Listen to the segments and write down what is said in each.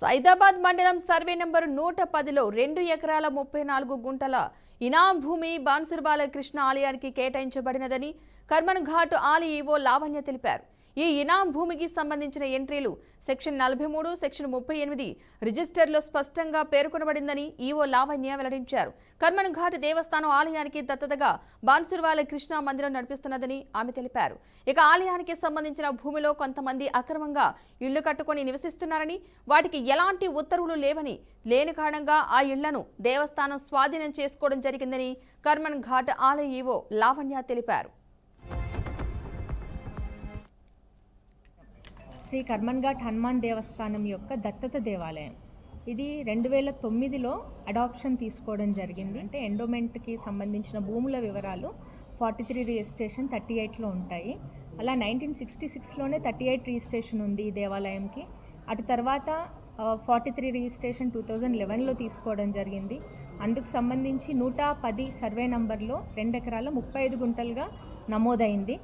సైదాబాద్ మండలం survey number 110లో 2 ఎకరాల 34 గుంటల ఇనాం భూమి బాన్సుర్బాల కృష్ణ ఆలయానికి కేటాయించబడినదని కర్మన్ ఘాట్ ఆలయ ఈవో లావణ్య తెలిపారు. ఈ ఇనాం భూమికి సంబంధించిన ఎంట్రీలు సెక్షన్ 43, సెక్షన్ 38 రిజిస్టర్లో స్పష్టంగా పేర్కొనబడిందని ఈవో లావణ్య వెల్లడించారు. కర్మన్ ఘాట్ దేవస్థానం ఆలయానికి దత్తతగా బాన్సుర్వాల కృష్ణ మందిరం నడిపిస్తున్నదని ఆమె తెలిపారు. ఇక ఆలయానికి సంబంధించిన భూమిలో కొంతమంది అక్రమంగా ఇళ్లు కట్టుకొని నివసిస్తున్నారని, వాటికి ఎలాంటి ఉత్తర్వులు లేని కారణంగా ఆ ఇళ్లను దేవస్థానం స్వాధీనం చేసుకోవడం జరిగిందని కర్మన్ ఘాట్ ఆలయ ఈవో లావణ్య తెలిపారు. శ్రీ కర్మన్ ఘాట్ హనుమాన్ దేవస్థానం యొక్క దత్తత దేవాలయం. ఇది 2009లో అడాప్షన్ తీసుకోవడం జరిగింది. అంటే ఎండోమెంట్కి సంబంధించిన భూముల వివరాలు 43 రిజిస్ట్రేషన్ 38లో ఉంటాయి. అలా 1966లోనే 38 రిజిస్ట్రేషన్ ఉంది ఈ దేవాలయంకి. అటు తర్వాత 43 రిజిస్ట్రేషన్ 2011లో తీసుకోవడం జరిగింది. అందుకు సంబంధించి 110 సర్వే నంబర్లో 2 ఎకరాల 35 గుంటలుగా నమోదైంది.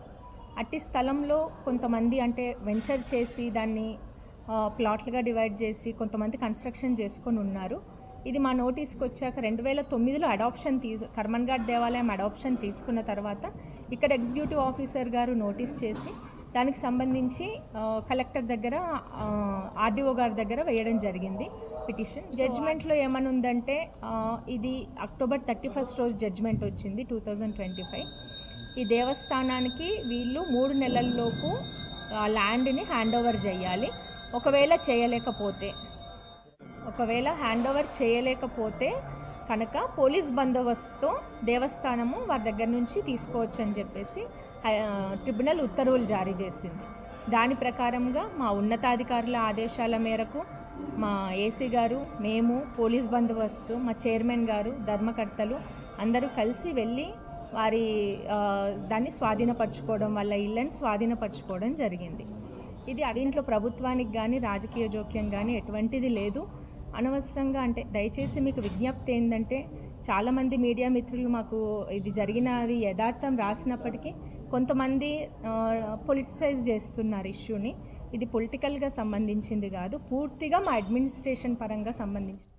అట్టి స్థలంలో కొంతమంది అంటే వెంచర్ చేసి దాన్ని ప్లాట్లుగా డివైడ్ చేసి కొంతమంది కన్స్ట్రక్షన్ చేసుకొని ఉన్నారు. ఇది మా నోటీస్కి వచ్చాక 2009లో అడాప్షన్ కర్మన్ ఘాట్ దేవాలయం అడాప్షన్ తీసుకున్న తర్వాత ఇక్కడ ఎగ్జిక్యూటివ్ ఆఫీసర్ గారు నోటీస్ చేసి దానికి సంబంధించి కలెక్టర్ దగ్గర ఆర్డీఓ గారి దగ్గర వేయడం జరిగింది పిటిషన్. జడ్జిమెంట్లో ఏమని ఉందంటే ఇది అక్టోబర్ 31 రోజు జడ్జిమెంట్ వచ్చింది 2025. ఈ దేవస్థానానికి వీళ్ళు 3 నెలల్లోపు ల్యాండ్ని హ్యాండ్ ఓవర్ చేయాలి. ఒకవేళ హ్యాండ్ ఓవర్ చేయలేకపోతే కనుక పోలీస్ బందోబస్తుతో దేవస్థానము వారి దగ్గర నుంచి తీసుకోవచ్చు అని చెప్పేసి ట్రిబ్యునల్ ఉత్తర్వులు జారీ చేసింది. దాని ప్రకారంగా మా ఉన్నతాధికారుల ఆదేశాల మేరకు మా ఏసీ గారు, మేము, పోలీస్ బందోబస్తు, మా చైర్మన్ గారు, ధర్మకర్తలు అందరూ కలిసి వెళ్ళి వారి దాన్ని స్వాధీనపరచుకోవడం వల్ల ఇళ్ళని స్వాధీనపరచుకోవడం జరిగింది. ఇది దీంట్లో ప్రభుత్వానికి కానీ రాజకీయ జోక్యం కానీ ఎటువంటిది లేదు. అనవసరంగా అంటే దయచేసి మీకు విజ్ఞప్తి ఏంటంటే చాలామంది మీడియా మిత్రులు మాకు ఇది జరిగినది యథార్థం రాసినప్పటికీ కొంతమంది పొలిటిసైజ్ చేస్తున్నారు ఇష్యూని. ఇది పొలిటికల్గా సంబంధించింది కాదు, పూర్తిగా మా అడ్మినిస్ట్రేషన్ పరంగా సంబంధించింది.